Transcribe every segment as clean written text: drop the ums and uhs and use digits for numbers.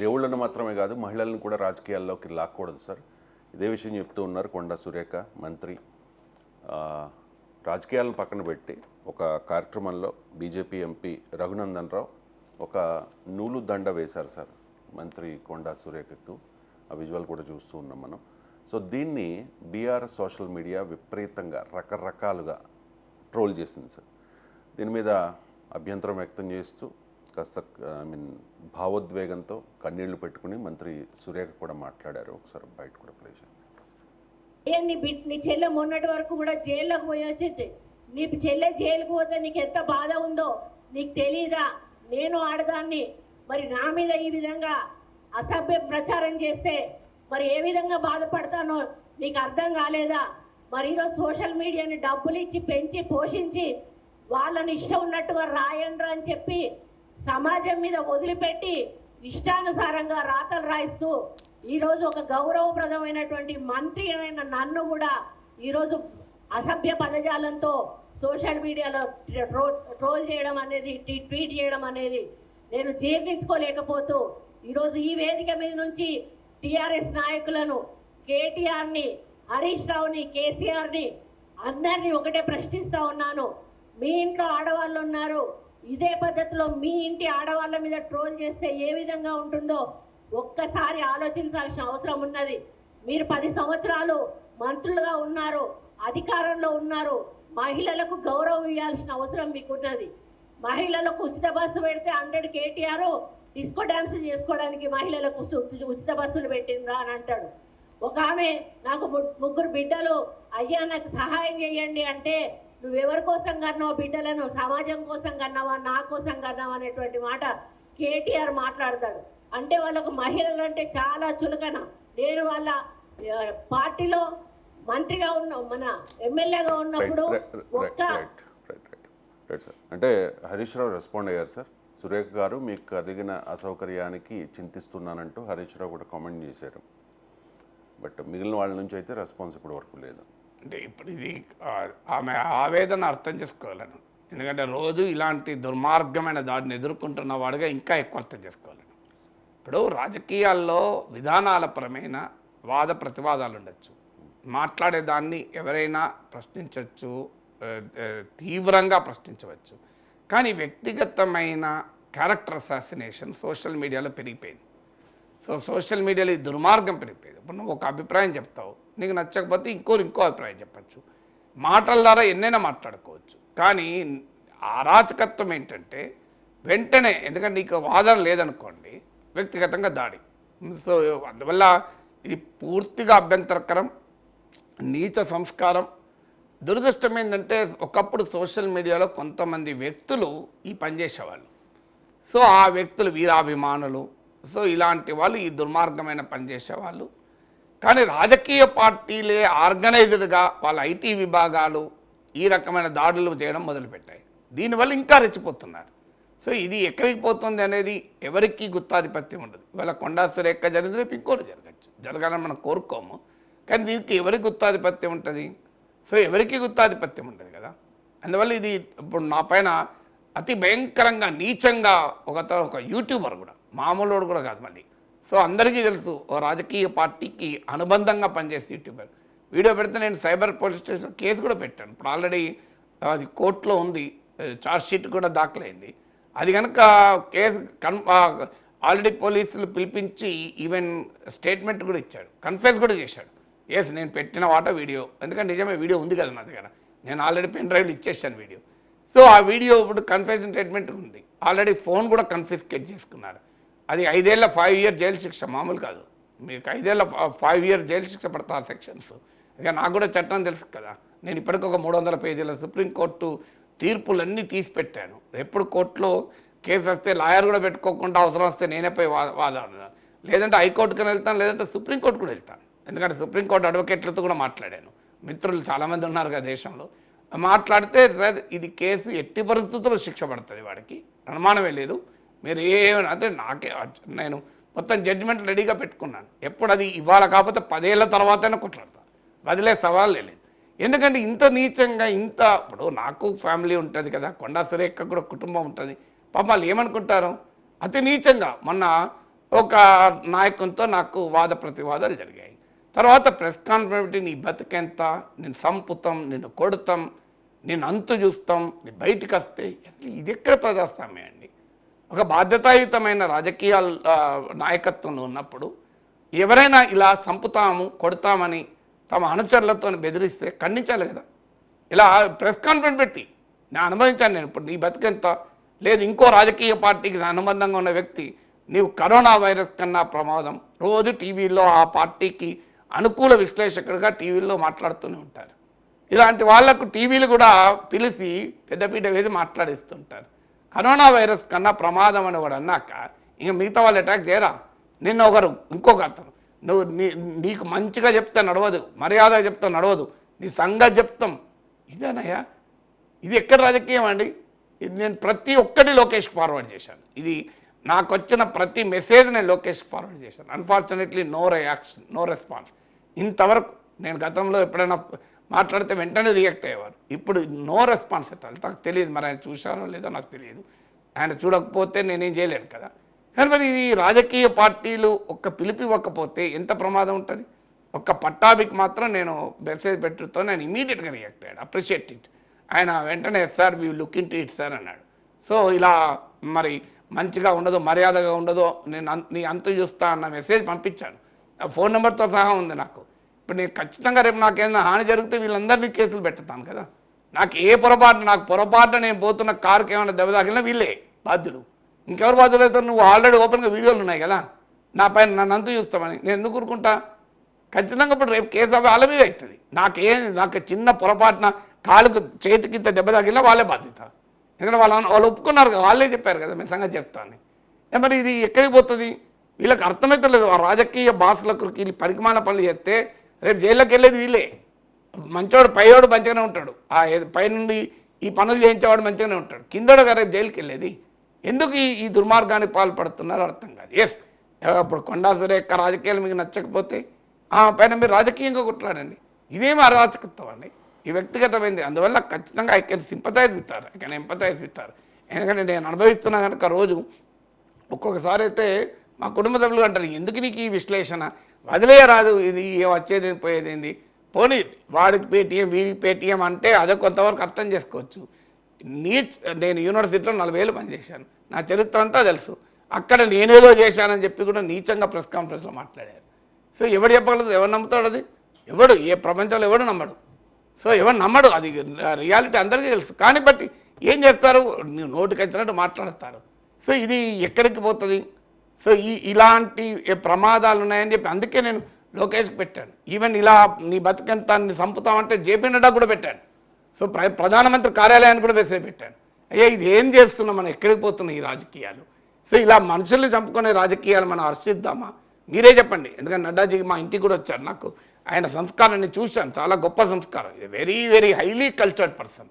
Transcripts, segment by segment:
దేవుళ్ళను మాత్రమే కాదు మహిళలను కూడా రాజకీయాల్లోకి లాక్కూడదు సార్. ఇదే విషయం చెప్తూ ఉన్నారు కొండా సురేఖ మంత్రి. రాజకీయాలను పక్కన పెట్టి ఒక కార్యక్రమంలో బీజేపీ ఎంపీ రఘునందన్ రావు ఒక నూలు దండ వేశారు సార్ మంత్రి కొండా సురేఖకు. ఆ విజువల్ కూడా చూస్తూ ఉన్నాం మనం. సో దీన్ని బీఆర్ఎస్ సోషల్ మీడియా విపరీతంగా రకరకాలుగా ట్రోల్ చేసింది సార్. దీని మీద అభ్యంతరం వ్యక్తం చేస్తూ కాస్త భావోద్వేగంతో కన్నీళ్లు పెట్టుకుని మంత్రి సురేఖ కూడా మాట్లాడారు. ఒకసారి బయట కూడా ప్లే చేయండి. నీ చెల్లె మొన్నటి వరకు కూడా జైల్లోకి పోయి వచ్చేది. నీ చెల్లె జైలుకు పోతే నీకు ఎంత బాధ ఉందో నీకు తెలీదా? నేను ఆడదాన్ని, మరి నా మీద ఈ విధంగా అసభ్య ప్రచారం చేస్తే మరి ఏ విధంగా బాధపడతానో నీకు అర్థం కాలేదా? మరి ఈరోజు సోషల్ మీడియాని డబ్బులు ఇచ్చి పెంచి పోషించి వాళ్ళని ఇష్టం ఉన్నట్టుగా రాయండ్రు అని చెప్పి సమాజం మీద వదిలిపెట్టి ఇష్టానుసారంగా రాతలు రాయిస్తూ ఈరోజు ఒక గౌరవప్రదమైనటువంటి మంత్రి అయిన నన్ను కూడా ఈరోజు అసభ్య పదజాలంతో సోషల్ మీడియాలో ట్రోల్ చేయడం అనేది, ట్వీట్ చేయడం అనేది నేను జీర్ణించుకోలేకపోతూ ఈరోజు ఈ వేదిక మీద నుంచి టీఆర్ఎస్ నాయకులను, కేటీఆర్ని, హరీష్ రావుని, కేసీఆర్ని అందరినీ ఒకటే ప్రశ్నిస్తా ఉన్నాను. మీ ఇంట్లో ఆడవాళ్ళు ఉన్నారు, ఇదే పద్ధతిలో మీ ఇంటి ఆడవాళ్ళ మీద ట్రోల్ చేస్తే ఏ విధంగా ఉంటుందో ఒక్కసారి ఆలోచించాల్సిన అవసరం ఉన్నది. మీరు 10 సంవత్సరాలు మంత్రులుగా ఉన్నారు, అధికారంలో ఉన్నారు. మహిళలకు గౌరవం ఇవ్వాల్సిన అవసరం మీకున్నది. మహిళలకు ఉచిత బస్సు పెడితే 100 కేటీఆర్ డిస్కో డాన్స్ చేసుకోవడానికి మహిళలకు ఉచిత బస్సులు పెట్టిందా అని అంటాడు. ఒక ఆమె నాకు 3 బిడ్డలు, అయ్యా నాకు సహాయం చేయండి అంటే నువ్వెవరి కోసం కన్నావు బిడ్డలను? సమాజం కోసం కన్నావా, నా కోసం కన్నావా అనేటువంటి మాట కేటీఆర్ మాట్లాడతాడు. అంటే వాళ్ళకు మహిళలు అంటే చాలా చులకన. నేను వాళ్ళ పార్టీలో మంత్రిగా ఉన్న, మన ఎమ్మెల్యేగా ఉన్నప్పుడు అంటే హరీష్ రావు రెస్పాండ్ అయ్యారు సార్. సురేఖ గారు మీకు కలిగిన అసౌకర్యానికి చింతిస్తున్నానంటూ హరీష్ రావు కూడా కామెంట్ చేశారు. బట్ మిగిలిన వాళ్ళ నుంచి అయితే రెస్పాన్స్ ఇప్పటి వరకు లేదు. అంటే ఇప్పుడు ఇది ఆమె ఆవేదన అర్థం చేసుకోవాలను. ఎందుకంటే రోజు ఇలాంటి దుర్మార్గమైన దాడిని ఎదుర్కొంటున్న వాడుగా ఇంకా ఎక్కువ అర్థం చేసుకోవాలను. ఇప్పుడు రాజకీయాల్లో విధానాల పరమైన వాద ప్రతివాదాలు ఉండొచ్చు, మాట్లాడేదాన్ని ఎవరైనా ప్రశ్నించవచ్చు, తీవ్రంగా ప్రశ్నించవచ్చు. కానీ వ్యక్తిగతమైన క్యారెక్టర్ అసాసినేషన్ సోషల్ మీడియాలో పెరిగిపోయింది. సోషల్ మీడియాలో ఈ దుర్మార్గం పెరిగిపోయింది. ఇప్పుడు నువ్వు ఒక అభిప్రాయం చెప్తావు, నీకు నచ్చకపోతే ఇంకో అభిప్రాయం చెప్పచ్చు. మాటల ద్వారా ఎన్నైనా మాట్లాడుకోవచ్చు. కానీ అరాచకత్వం ఏంటంటే వెంటనే, ఎందుకంటే నీకు వాదన లేదనుకోండి, వ్యక్తిగతంగా దాడి. సో అందువల్ల ఇది పూర్తిగా అభ్యంతరకరం, నీచ సంస్కారం. దురదృష్టం ఏంటంటే ఒకప్పుడు సోషల్ మీడియాలో కొంతమంది వ్యక్తులు ఈ పని చేసేవాళ్ళు. సో ఆ వ్యక్తులు వీరాభిమానులు, సో ఇలాంటి వాళ్ళు ఈ దుర్మార్గమైన పని చేసేవాళ్ళు. కానీ రాజకీయ పార్టీలే ఆర్గనైజ్డ్గా వాళ్ళ ఐటీ విభాగాలు ఈ రకమైన దాడులు చేయడం మొదలుపెట్టాయి. దీనివల్ల ఇంకా రెచ్చిపోతున్నారు. సో ఇది ఎక్కడికి పోతుంది అనేది ఎవరికి గుత్తాధిపత్యం ఉండదు. ఇవాళ కొండా సురేఖ జరిగింది, రేపు ఇంకోటి జరగాలని మనం కోరుకోము. కానీ దీనికి ఎవరికి గుత్తాధిపత్యం ఉంటుంది? సో ఎవరికి గుత్తాధిపత్యం ఉంటుంది కదా. అందువల్ల ఇది ఇప్పుడు నా పైన అతి భయంకరంగా నీచంగా ఒక యూట్యూబర్ కూడా, మామూలు కూడా కాదు మళ్ళీ. సో అందరికీ తెలుసు, ఓ రాజకీయ పార్టీకి అనుబంధంగా పనిచేసే యూట్యూబర్ వీడియో పెడితే నేను సైబర్ పోలీస్ స్టేషన్ కేసు కూడా పెట్టాను. ఇప్పుడు ఆల్రెడీ అది కోర్టులో ఉంది, ఛార్జ్ షీట్ కూడా దాఖలైంది. అది కనుక కేసు ఆల్రెడీ పోలీసులు పిలిపించి ఈవెన్ స్టేట్మెంట్ కూడా ఇచ్చాడు, కన్ఫెస్ కూడా చేశాడు. ఎస్ నేను పెట్టిన వీడియో, ఎందుకంటే నిజమే వీడియో ఉంది కదా నా దగ్గర, నేను ఆల్రెడీ పెన్ డ్రైవ్లు ఇచ్చేసాను వీడియో. సో ఆ వీడియో ఇప్పుడు కన్ఫెషన్ స్టేట్మెంట్ ఉంది. ఆల్రెడీ ఫోన్ కూడా కన్ఫిస్కేట్ చేసుకున్నారు. అది 5 ఏళ్ల 5 ఇయర్ జైలు శిక్ష, మామూలు కాదు. మీకు 5 ఏళ్ల 5 ఇయర్ జైలు శిక్ష పడతారు సెక్షన్స్. ఇక నాకు కూడా చట్టం తెలుసు కదా. నేను ఇప్పటికి ఒక 300 పేజీల సుప్రీంకోర్టు తీర్పులన్నీ తీసి పెట్టాను. ఎప్పుడు కోర్టులో కేసు వస్తే లాయర్ కూడా పెట్టుకోకుండా అవసరం వస్తే నేనే పోయి వాదాను, లేదంటే హైకోర్టుకి వెళ్తాను, లేదంటే సుప్రీంకోర్టు కూడా వెళ్తాను. ఎందుకంటే సుప్రీంకోర్టు అడ్వకేట్లతో కూడా మాట్లాడాను. మిత్రులు చాలామంది ఉన్నారు కదా దేశంలో. మాట్లాడితే సార్ ఇది కేసు ఎట్టి పరిస్థితుల్లో శిక్ష పడుతుంది, వాడికి అనుమానమే లేదు. మీరు అంటే నేను మొత్తం జడ్జిమెంట్ రెడీగా పెట్టుకున్నాను. ఎప్పుడు అది ఇవాళ కాకపోతే 10 ఏళ్ల తర్వాతైనా కొట్లాడతాను, వదిలే సవాల్ లేదు. ఎందుకంటే ఇంత నీచంగా ఇప్పుడు నాకు ఫ్యామిలీ ఉంటుంది కదా, కొండా సురేఖ కూడా కుటుంబం ఉంటుంది. పాప వాళ్ళు ఏమనుకుంటారు? అతి నీచంగా మొన్న ఒక నాయకునితో నాకు వాద ప్రతివాదాలు జరిగాయి. తర్వాత ప్రెస్ కాన్ఫరెన్స్ పెట్టి నీ బతికెంత, నేను సంపుతాం, నిన్ను కొడతాం, నేను అంతు చూస్తాం, నీ బయటికి వస్తే అసలు ఇది ఎక్కడ ప్రజాస్వామ్యం అండి? ఒక బాధ్యతాయుతమైన రాజకీయ నాయకత్వంలో ఉన్నప్పుడు ఎవరైనా ఇలా చంపుతాము కొడతామని తమ అనుచరులతో బెదిరిస్తే ఖండించాలి కదా. ఇలా ప్రెస్ కాన్ఫరెన్స్ పెట్టి నేను అనుభవించాను. నేను ఇప్పుడు నీ బతికెంత లేదు, ఇంకో రాజకీయ పార్టీకి అనుబంధంగా ఉన్న వ్యక్తి నీవు కరోనా వైరస్ కన్నా ప్రమాదం, రోజు టీవీలో ఆ పార్టీకి అనుకూల విశ్లేషకుడిగా టీవీలో మాట్లాడుతూనే ఉంటారు. ఇలాంటి వాళ్లకు టీవీలు కూడా పిలిచి పెద్దపీట వేసి మాట్లాడిస్తుంటారు. కరోనా వైరస్ కన్నా ప్రమాదం అని కూడా అన్నాక ఇంక మిగతా వాళ్ళు అటాక్ చేయరా? నిన్న ఒకరు ఇంకొక అతను నువ్వు నీకు మంచిగా చెప్తే నడవదు, మర్యాద చెప్తే నడవదు, నీ సంగతి చెప్తాం. ఇదేనయ్యా, ఇది ఎక్కడ రాజకీయం అండి? ఇది నేను ప్రతి ఒక్కటి లోకేష్కి ఫార్వర్డ్ చేశాను. ఇది నాకు వచ్చిన ప్రతి మెసేజ్ నేను లోకేష్కి ఫార్వర్డ్ చేశాను. Unfortunately no reaction, no response. ఇంతవరకు నేను గతంలో ఎప్పుడైనా మాట్లాడితే వెంటనే రియాక్ట్ అయ్యేవారు. ఇప్పుడు నో రెస్పాన్స్ ఎట్టాలి నాకు తెలియదు. మరి ఆయన చూశారో లేదో నాకు తెలియదు. ఆయన చూడకపోతే నేనేం చేయలేను కదా. కానీ మరి ఈ రాజకీయ పార్టీలు ఒక్క పిలిపి ఇవ్వకపోతే ఎంత ప్రమాదం ఉంటుంది? ఒక్క పట్టాభికి మాత్రం నేను మెసేజ్ పెట్టుతో నేను ఇమీడియట్గా రియాక్ట్ అయ్యాడు, అప్రిషియేట్ ఇట్. ఆయన వెంటనే sir we look in to it sir అన్నాడు. సో ఇలా మరి మంచిగా ఉండదు, మర్యాదగా ఉండదు, నేను నీ అంతు చూస్తా అన్న మెసేజ్ పంపించాను. ఫోన్ నెంబర్తో సహా ఉంది నాకు. ఇప్పుడు నేను ఖచ్చితంగా రేపు నాకేమైనా హాని జరిగితే వీళ్ళందరినీ కేసులు పెట్టుతాను కదా. నాకు పొరపాటు నేను పోతున్న కారుకి ఏమైనా దెబ్బ తాకినా వీళ్ళే బాధ్యులు. ఇంకెవరు బాధ్యులు అవుతారు? నువ్వు ఆల్రెడీ ఓపెన్గా వీడియోలు ఉన్నాయి కదా నా పైన, నన్ను అంతు చూస్తామని. నేను ఎందుకు ఊరుకుంటా? ఖచ్చితంగా ఇప్పుడు రేపు కేసు అవి వాళ్ళ మీద అవుతుంది. నాకు చిన్న పొరపాటున కాలుకు చేతికి ఇంత దెబ్బ తాకినా వాళ్ళే బాధ్యత. ఎందుకంటే వాళ్ళు ఒప్పుకున్నారు కదా, వాళ్ళే చెప్పారు కదా మేము సంగతి చెప్తాను. మరి ఇది ఎక్కడికి పోతుంది? వీళ్ళకి అర్థమవుతలేదు. ఆ రాజకీయ బాసులకు వీళ్ళు పరిమాణ పనులు చేస్తే రేపు జైల్లోకి వెళ్ళేది వీళ్ళే. మంచోడు పైవాడు మంచిగానే ఉంటాడు, ఆ పైనుండి ఈ పనులు చేయించేవాడు మంచిగానే ఉంటాడు, కిందోడుగా రేపు జైలుకి వెళ్ళేది. ఎందుకు ఈ దుర్మార్గానికి పాల్పడుతున్నారో అర్థం కాదు. ఎస్, ఇప్పుడు కొండా సురేఖ రాజకీయాలు మీకు నచ్చకపోతే పైన మీరు రాజకీయంగా కొట్లాడండి. ఇదేమి అరాచకత్వం అండి, ఈ వ్యక్తిగతమైంది. అందువల్ల ఖచ్చితంగా ఐ కెన్ సింపథైజ్ విత్తారు, ఐ కెన్ ఎంపథైజ్ విత్తారు. ఎందుకంటే నేను అనుభవిస్తున్నా కనుక రోజు ఒక్కొక్కసారి అయితే మా కుటుంబ సభ్యులు అంటారు, ఎందుకు నీకు ఈ విశ్లేషణ, వదిలేయరాదు, ఇది వచ్చేది పోయేదేంది, పోనీ వాడికి పేటీఎం వీడికి పేటీఎం అంటే అదే కొంతవరకు అర్థం చేసుకోవచ్చు. నేను యూనివర్సిటీలో 40 ఏళ్ళు పనిచేశాను, నా చరిత్ర అంతా తెలుసు. అక్కడ నేనేదో చేశానని చెప్పి కూడా నీచంగా ప్రెస్ కాన్ఫరెన్స్లో మాట్లాడారు. సో ఎవడు చెప్పగలదు? ఎవరు నమ్ముతాడు? అది ఎవడు, ఏ ప్రపంచంలో ఎవడు నమ్మడు. సో ఎవరు నమ్మడు, అది రియాలిటీ అందరికీ తెలుసు. కానీ బట్టి ఏం చేస్తారు, నోటికి వచ్చినట్టు మాట్లాడతారు. సో ఇది ఎక్కడికి పోతుంది? సో ఇలాంటి ప్రమాదాలు ఉన్నాయని చెప్పి అందుకే నేను లోకేష్కి పెట్టాను. ఈవెన్ ఇలా నీ బతికెంత నీ చంపుతామంటే జేపీ నడ్డా కూడా పెట్టాను. సో ప్రధానమంత్రి కార్యాలయాన్ని కూడా మెసేజ్ పెట్టాను. అయ్యా ఇది ఏం చేస్తున్నాం, మనం ఎక్కడికి పోతున్నాం ఈ రాజకీయాలు? సో ఇలా మనుషుల్ని చంపుకునే రాజకీయాలు మనం హర్షిద్దామా? మీరే చెప్పండి. ఎందుకంటే నడ్డాజీ మా ఇంటికి కూడా వచ్చారు. నాకు ఆయన సంస్కారాన్ని చూశాను, చాలా గొప్ప సంస్కారం. Very very highly cultured person,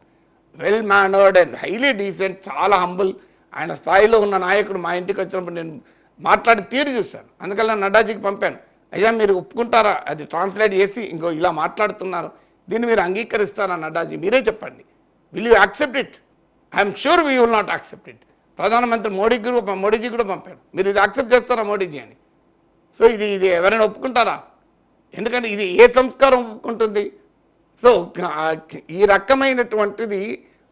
well mannered and highly decent, చాలా హంబుల్. ఆయన స్థాయిలో ఉన్న నాయకుడు మా ఇంటికి వచ్చినప్పుడు నేను మాట్లాడి తీరు చూశాను. అందుకని నడ్డాజీకి పంపాను, అయ్యా మీరు ఒప్పుకుంటారా, అది ట్రాన్స్లేట్ చేసి ఇంకో ఇలా మాట్లాడుతున్నారు, దీన్ని మీరు అంగీకరిస్తారా నడ్డాజీ, మీరే చెప్పండి. Will you accept it? I'm sure we will not accept it. ప్రధానమంత్రి మోడీజీ కూడా పంపాడు, మీరు ఇది యాక్సెప్ట్ చేస్తారా మోడీజీ అని. సో ఇది ఎవరైనా ఒప్పుకుంటారా? ఎందుకంటే ఇది ఏ సంస్కారం ఒప్పుకుంటుంది? సో ఈ రకమైనటువంటిది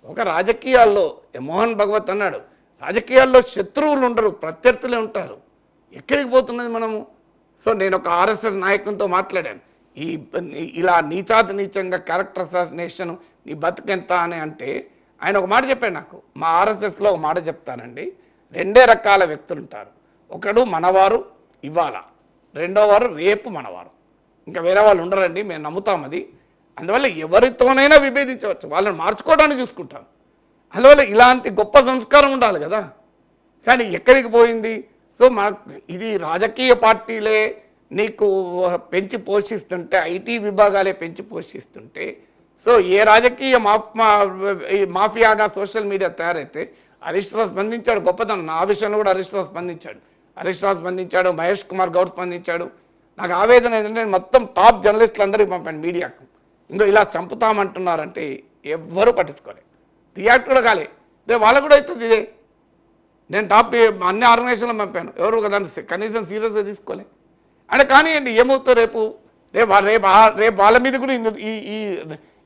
ఒక రాజకీయాల్లో మోహన్ భగవత్ అన్నాడు, రాజకీయాల్లో శత్రువులు ఉండరు, ప్రత్యర్థులే ఉంటారు. ఎక్కడికి పోతున్నది మనము? సో నేను ఒక ఆర్ఎస్ఎస్ నాయకునితో మాట్లాడాను, ఇలా నీచంగా క్యారెక్టర్ అసాసినేషన్, నీ బతుకెంత అని అంటే ఆయన ఒక మాట చెప్పాడు నాకు. మా ఆర్ఎస్ఎస్లో ఒక మాట చెప్తానండి, 2 రకాల వ్యక్తులు ఉంటారు. ఒకడు మనవారు ఇవాళ, రెండో వారు రేపు మనవారు, ఇంకా వేరే వాళ్ళు ఉండరండి, మేము నమ్ముతాం అది. అందువల్ల ఎవరితోనైనా విభేదించవచ్చు, వాళ్ళని మార్చుకోవడానికి చూసుకుంటాం. అందువల్ల ఇలాంటి గొప్ప సంస్కారం ఉండాలి కదా. కానీ ఎక్కడికి పోయింది? సో ఇది రాజకీయ పార్టీలే నీకు పెంచి పోషిస్తుంటే, ఐటీ విభాగాలే పెంచి పోషిస్తుంటే, సో ఏ రాజకీయ మాఫియాగా సోషల్ మీడియా తయారైతే హరీష్ రావు స్పందించాడు, గొప్పతనం. నా విషయంలో కూడా హరీష్ రావు స్పందించాడు, మహేష్ కుమార్ గౌడ్ స్పందించాడు. నాకు ఆవేదన ఏంటంటే మొత్తం టాప్ జర్నలిస్టులు అందరికీ పంపాను మీడియాకు. ఇంకో ఇలా చంపుతామంటున్నారంటే ఎవ్వరూ పట్టించుకోలేదు, రియాక్ట్ కూడా కాలే. రేపు వాళ్ళకు కూడా అవుతుంది ఇదే. నేను అన్ని ఆర్గనైజేషన్లో పంపాను, ఎవరు కదా కనీసం సీరియస్గా తీసుకోలే. అంటే కానివ్వండి, ఏమవుతుందో రేపు రేపు రేపు రేపు వాళ్ళ మీద కూడా ఈ ఈ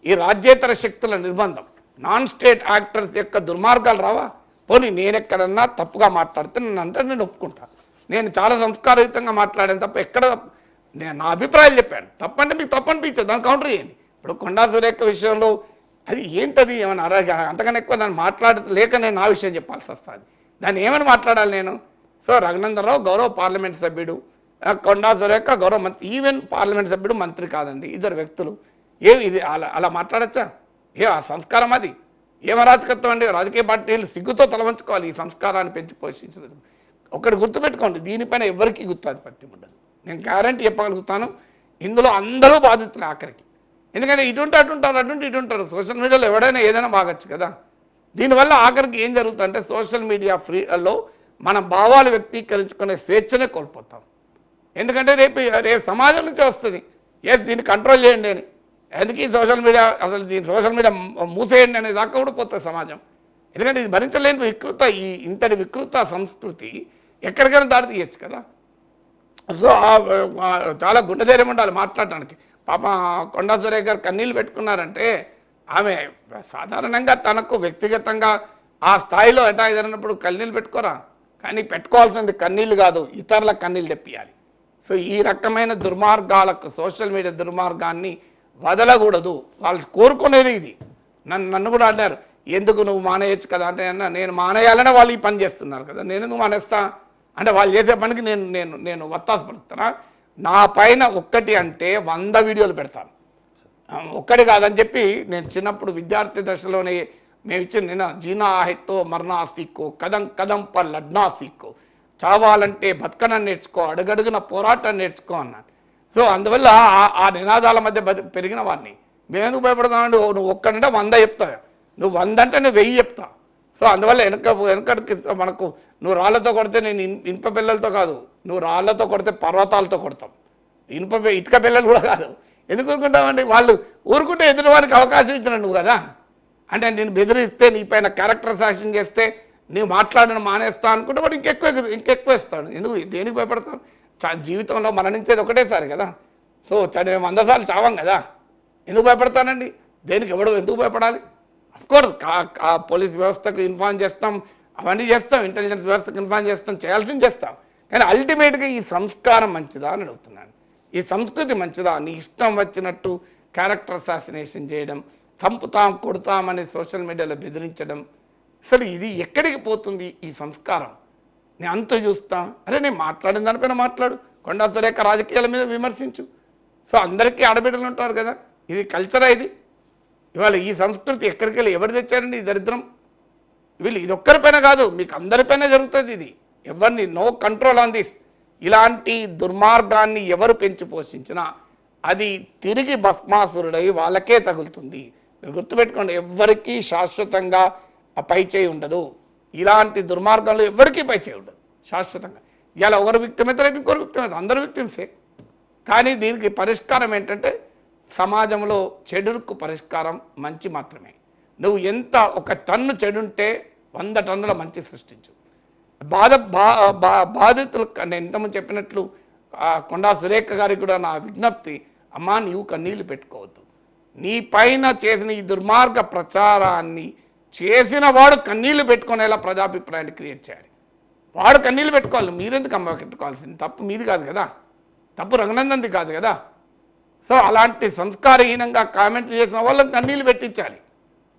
ఈ రాజ్యేతర శక్తుల నిర్బంధం, నాన్ స్టేట్ యాక్టర్స్ యొక్క దుర్మార్గాలు రావా? పోనీ నేను ఎక్కడన్నా తప్పుగా మాట్లాడితే నన్ను అంటే నేను ఒప్పుకుంటాను. నేను చాలా సంస్కారయుతంగా మాట్లాడాను తప్ప ఎక్కడ నేను నా అభిప్రాయాలు చెప్పాను. తప్పంటే మీకు తప్పు అనిపించదు, దాన్ని కౌంటర్ చేయండి. ఇప్పుడు కొండా సురేఖ విషయంలో అది ఏంటది ఏమన్నా అంతకన్నా ఎక్కువ దాన్ని మాట్లాడలేక నేను నా విషయం చెప్పాల్సి వస్తుంది. దాన్ని ఏమని మాట్లాడాలి నేను? సో రఘునందన్ రావు గౌరవ పార్లమెంట్ సభ్యుడు, కొండా సురేఖ గౌరవ మంత్రి, ఈవెన్ పార్లమెంట్ సభ్యుడు మంత్రి కాదండి, ఇద్దరు వ్యక్తులు. ఇది అలా మాట్లాడచ్చా? ఆ సంస్కారం అది? ఏం అరాచకత్వం అండి? రాజకీయ పార్టీలు సిగ్గుతో తలవంచుకోవాలి ఈ సంస్కారాన్ని పెంచి పోషించలేదు. ఒకటి గుర్తుపెట్టుకోండి, దీనిపైన ఎవరికి గుర్తాధిపత్యం ఉండదు. నేను గ్యారంటీ చెప్పగలుగుతాను, ఇందులో అందరూ బాధితులు ఆఖరికి. ఎందుకంటే ఇటుంటే అటుంటారు, అటుంటే ఇటుంటారు. సోషల్ మీడియాలో ఎవడైనా ఏదైనా బాగచ్చు కదా. దీనివల్ల ఆఖరికి ఏం జరుగుతుందంటే సోషల్ మీడియా ఫ్రీలో మన భావాలు వ్యక్తీకరించుకునే స్వేచ్ఛనే కోల్పోతాం. ఎందుకంటే రేపు సమాజం నుంచి వస్తుంది, దీన్ని కంట్రోల్ చేయండి అని. ఎందుకు ఈ సోషల్ మీడియా, అసలు దీని సోషల్ మీడియా మూసేయండి అనే దాకా కూడా పోతుంది సమాజం. ఎందుకంటే ఇది భరించలేని ఇంతటి వికృత సంస్కృతి ఎక్కడికైనా దారి తీయచ్చు కదా. సో చాలా గుండె ధైర్యం ఉండాలి మాట్లాడటానికి. పాప కొండా సురేఖ గారు కన్నీళ్ళు పెట్టుకున్నారంటే ఆమె సాధారణంగా తనకు వ్యక్తిగతంగా ఆ స్థాయిలో అటాక్ జరిగినప్పుడు కన్నీళ్ళు పెట్టుకోరా, కానీ పెట్టుకోవాల్సింది కన్నీళ్ళు కాదు, ఇతరుల కన్నీళ్ళు తెప్పియాలి. సో ఈ రకమైన దుర్మార్గాలకు, సోషల్ మీడియా దుర్మార్గాన్ని వదలకూడదు. వాళ్ళు కోరుకునేది ఇది. నన్ను కూడా అన్నారు, ఎందుకు నువ్వు మానేయచ్చు కదా అంటే, నేను మానేయాలనే వాళ్ళు ఈ పని చేస్తున్నారు కదా, నేను ఎందుకు మానేస్తా అంటే వాళ్ళు చేసే పనికి నేను వత్తాసు పడుతున్నా. నా పైన ఒక్కటి అంటే 100 వీడియోలు పెడతాను, ఒక్కటి కాదని చెప్పి. నేను చిన్నప్పుడు విద్యార్థి దశలోనే మేము ఇచ్చిన నిన్న జీనా ఆహితో మరణా సీక్కో, కదం కదం పర్ లడ్నా సీక్కో, చావాలంటే బతకడం నేర్చుకో, అడుగడుగున పోరాటం నేర్చుకో అన్నాను. సో అందువల్ల ఆ నినాదాల మధ్య పెరిగిన వాడిని. మేము ఎందుకు భయపడతామండి? నువ్వు ఒక్కడంటే 100 చెప్తా, నువ్వు 100 అంటే నువ్వు 1000 చెప్తా. సో అందువల్ల వెనకడికి మనకు నువ్వు రాళ్లతో కొడితే నేను ఇనుప పిల్లలతో కాదు, నువ్వు రాళ్లతో కొడితే పర్వతాలతో కొడతాం, ఇటుక పిల్లలు కూడా కాదు. ఎందుకు ఊరుకుంటామండి? వాళ్ళు ఊరుకుంటే ఎదురు వారికి అవకాశం ఇచ్చిన నువ్వు కదా. అంటే నేను బెదిరిస్తే, నీ పైన క్యారెక్టర్ అసాసిన్ చేస్తే నీవు మాట్లాడడం మానేస్తా అనుకుంటే వాడు ఇంకెక్కువ ఇస్తాడు. ఎందుకు దేనికి భయపడతాను? జీవితంలో మరణించేది ఒకటేసారి కదా. సో 100 సార్లు చావం కదా, ఎందుకు భయపడతానండి? దేనికి ఎందుకు భయపడాలి? అఫ్కోర్స్ పోలీస్ వ్యవస్థకు ఇన్ఫార్మ్ చేస్తాం, అవన్నీ చేస్తాం, ఇంటెలిజెన్స్ వ్యవస్థకు ఇన్ఫార్మ్ చేస్తాం, చేయాల్సింది చేస్తాం. కానీ అల్టిమేట్గా ఈ సంస్కారం మంచిదా అని అడుగుతున్నాను. ఈ సంస్కృతి మంచిదా? నీ ఇష్టం వచ్చినట్టు క్యారెక్టర్ అసాసినేషన్ చేయడం, చంపుతాం కొడతామని సోషల్ మీడియాలో బెదిరించడం, అసలు ఇది ఎక్కడికి పోతుంది ఈ సంస్కారం? నేను అంత చూస్తా, అరే నేను మాట్లాడిన దానిపైన మాట్లాడు, కొండా సురేఖ రాజకీయాల మీద విమర్శించు. సో అందరికీ ఆడబిడ్డలు ఉంటారు కదా, ఇది కల్చరా? ఇది ఇవాళ ఈ సంస్కృతి ఎక్కడికి వెళ్ళి ఎవరు తెచ్చారండి ఈ దరిద్రం? వీళ్ళు ఇది ఒక్కరిపైన కాదు, మీకు అందరిపైన జరుగుతుంది ఇది. ఎవరిని నో కంట్రోల్ ఆన్ దిస్. ఇలాంటి దుర్మార్గాన్ని ఎవరు పెంచి పోషించినా అది తిరిగి భస్మాసురుడై వాళ్ళకే తగులుతుంది. మీరు గుర్తుపెట్టుకోండి, ఎవ్వరికీ శాశ్వతంగా ఆ పై చేయి ఉండదు. ఇలాంటి దుర్మార్గంలో ఎవరికీ పై చేయి ఉండదు శాశ్వతంగా. ఇలా ఒకరు విక్టిమ్ అయితే రేపు ఇంకొకరు విక్టిమ్ అవుతుంది, అందరూ విక్టిమ్సే. కానీ దీనికి పరిష్కారం ఏంటంటే సమాజంలో చెడుకు పరిష్కారం మంచి మాత్రమే. నువ్వు ఎంత 1 టన్ను చెడుంటే 100 టన్నుల మంచి సృష్టించు. బాధితులు నేను ఇంతకుముందు చెప్పినట్లు కొండా సురేఖ గారికి కూడా నా విజ్ఞప్తి, అమ్మా నీవు కన్నీళ్ళు పెట్టుకోవద్దు. నీ పైన చేసిన ఈ దుర్మార్గ ప్రచారాన్ని చేసిన వాడు కన్నీళ్లు పెట్టుకునేలా ప్రజాభిప్రాయాన్ని క్రియేట్ చేయాలి. వాడు కన్నీళ్ళు పెట్టుకోవాలి, మీరెందుకు అమ్మ పెట్టుకోవాల్సింది? తప్పు మీది కాదు కదా, తప్పు రఘునందన్ది కాదు కదా. సో అలాంటి సంస్కారహీనంగా కామెంట్లు చేసిన వాళ్ళకి కన్నీళ్ళు పెట్టించాలి.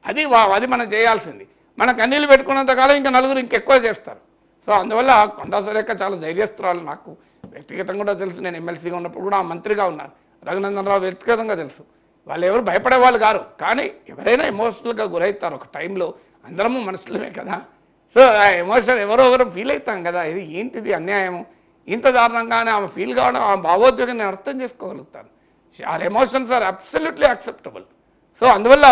అది మనం చేయాల్సింది. మన కన్నీళ్ళు పెట్టుకున్నంతకాలం ఇంకా నలుగురు ఇంకెక్కువ చేస్తారు. సో అందువల్ల కొండా సురేఖ చాలా ధైర్యస్తురాలు. నాకు వ్యక్తిగతంగా కూడా తెలుసు, నేను ఎమ్మెల్సీగా ఉన్నప్పుడు కూడా మంత్రిగా ఉన్నాను. రఘునందన్ రావు వ్యక్తిగతంగా తెలుసు. వాళ్ళు ఎవరు భయపడే వాళ్ళు కారు, కానీ ఎవరైనా ఎమోషనల్గా గురవుతారు ఒక టైంలో. అందరము మనుషులమే కదా. సో ఆ ఎమోషన్ ఎవరో ఫీల్ అవుతాం కదా, ఇది ఏంటిది అన్యాయం, ఇంత దారుణంగానే ఆమె ఫీల్ కావడం, ఆ భావోద్వేగం నేను అర్థం చేసుకోగలుగుతాను. Our emotions are absolutely acceptable. So అందువల్ల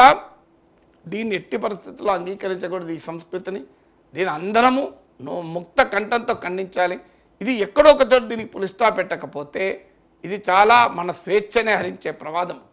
దీన్ని ఎట్టి పరిస్థితుల్లో అంగీకరించకూడదు ఈ సంస్కృతిని. దీని అందరము ముక్త కంఠంతో ఖండించాలి. ఇది ఎక్కడో ఒక చోట దీనికి పులి స్టాప్ పెట్టకపోతే ఇది చాలా మన స్వేచ్ఛనే హరించే ప్రమాదం ఉంటుంది.